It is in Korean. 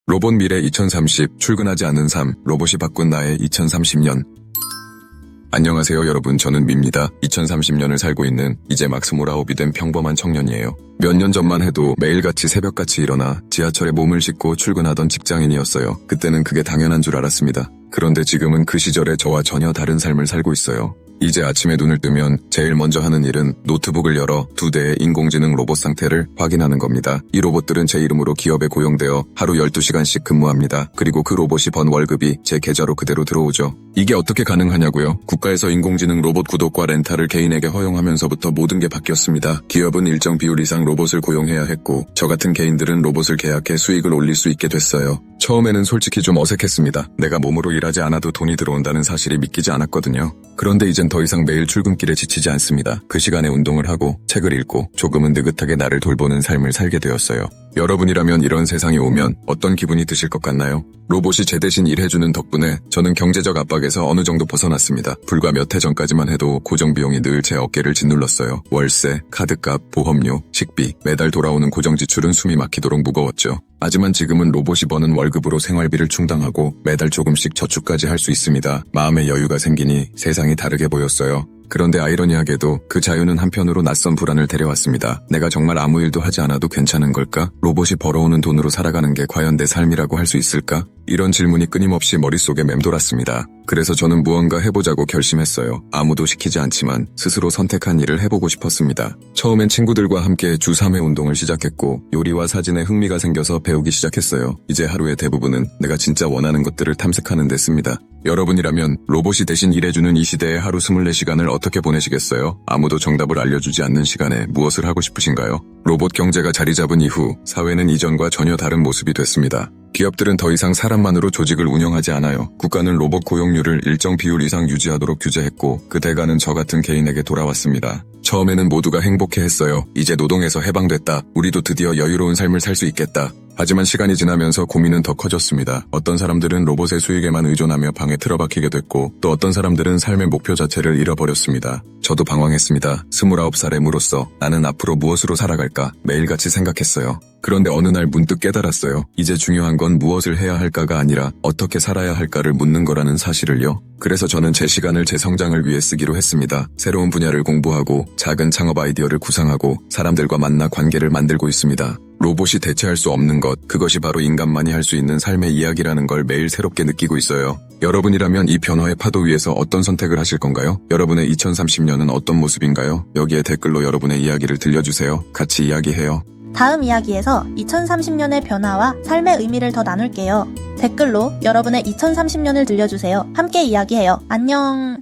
로봇 미래 2030 출근하지 않는 삶 로봇이 바꾼 나의 2030년. 안녕하세요 여러분, 저는 미입니다. 2030년을 살고 있는 이제 막 29이 된 평범한 청년이에요. 몇 년 전만 해도 매일같이 새벽같이 일어나 지하철에 몸을 싣고 출근하던 직장인이었어요. 그때는 그게 당연한 줄 알았습니다. 그런데 지금은 그 시절의 저와 전혀 다른 삶을 살고 있어요. 이제 아침에 눈을 뜨면 제일 먼저 하는 일은 노트북을 열어 2대의 인공지능 로봇 상태를 확인하는 겁니다. 이 로봇들은 제 이름으로 기업에 고용되어 하루 12시간씩 근무합니다. 그리고 그 로봇이 번 월급이 제 계좌로 그대로 들어오죠. 이게 어떻게 가능하냐고요? 국가에서 인공지능 로봇 구독과 렌탈을 개인에게 허용하면서부터 모든 게 바뀌었습니다. 기업은 일정 비율 이상 로봇을 고용해야 했고 저 같은 개인들은 로봇을 계약해 수익을 올릴 수 있게 됐어요. 처음에는 솔직히 좀 어색했습니다. 내가 몸으로 일하지 않아도 돈이 들어온다는 사실이 믿기지 않았거든요. 그런데 이젠 더 이상 매일 출근길에 지치지 않습니다. 그 시간에 운동을 하고 책을 읽고 조금은 느긋하게 나를 돌보는 삶을 살게 되었어요. 여러분이라면 이런 세상이 오면 어떤 기분이 드실 것 같나요? 로봇이 제 대신 일해주는 덕분에 저는 경제적 압박에서 어느 정도 벗어났습니다. 불과 몇 해 전까지만 해도 고정비용이 늘 제 어깨를 짓눌렀어요. 월세, 카드값, 보험료, 식비, 매달 돌아오는 고정지출은 숨이 막히도록 무거웠죠. 하지만 지금은 로봇이 버는 월급으로 생활비를 충당하고 매달 조금씩 저축까지 할 수 있습니다. 마음의 여유가 생기니 세상이 다르게 보였어요. 그런데 아이러니하게도 그 자유는 한편으로 낯선 불안을 데려왔습니다. 내가 정말 아무 일도 하지 않아도 괜찮은 걸까? 로봇이 벌어오는 돈으로 살아가는 게 과연 내 삶이라고 할 수 있을까? 이런 질문이 끊임없이 머릿속에 맴돌았습니다. 그래서 저는 무언가 해보자고 결심했어요. 아무도 시키지 않지만 스스로 선택한 일을 해보고 싶었습니다. 처음엔 친구들과 함께 주 3회 운동을 시작했고 요리와 사진에 흥미가 생겨서 배우기 시작했어요. 이제 하루의 대부분은 내가 진짜 원하는 것들을 탐색하는 데 씁니다. 여러분이라면 로봇이 대신 일해주는 이 시대의 하루 24시간을 어떻게 보내시겠어요? 아무도 정답을 알려주지 않는 시간에 무엇을 하고 싶으신가요? 로봇 경제가 자리 잡은 이후 사회는 이전과 전혀 다른 모습이 됐습니다. 기업들은 더 이상 사람만으로 조직을 운영하지 않아요. 국가는 로봇 고용률을 일정 비율 이상 유지하도록 규제했고 그 대가는 저 같은 개인에게 돌아왔습니다. 처음에는 모두가 행복해했어요. 이제 노동에서 해방됐다. 우리도 드디어 여유로운 삶을 살 수 있겠다. 하지만 시간이 지나면서 고민은 더 커졌습니다. 어떤 사람들은 로봇의 수익에만 의존하며 방에 틀어박히게 됐고 또 어떤 사람들은 삶의 목표 자체를 잃어버렸습니다. 저도 방황했습니다. 29살의 무로서 나는 앞으로 무엇으로 살아갈까 매일같이 생각했어요. 그런데 어느 날 문득 깨달았어요. 이제 중요한 건 무엇을 해야 할까가 아니라 어떻게 살아야 할까를 묻는 거라는 사실을요. 그래서 저는 제 시간을 제 성장을 위해 쓰기로 했습니다. 새로운 분야를 공부하고 작은 창업 아이디어를 구상하고 사람들과 만나 관계를 만들고 있습니다. 로봇이 대체할 수 없는 것, 그것이 바로 인간만이 할 수 있는 삶의 이야기라는 걸 매일 새롭게 느끼고 있어요. 여러분이라면 이 변화의 파도 위에서 어떤 선택을 하실 건가요? 여러분의 2030년은 어떤 모습인가요? 여기에 댓글로 여러분의 이야기를 들려주세요. 같이 이야기해요. 다음 이야기에서 2030년의 변화와 삶의 의미를 더 나눌게요. 댓글로 여러분의 2030년을 들려주세요. 함께 이야기해요. 안녕.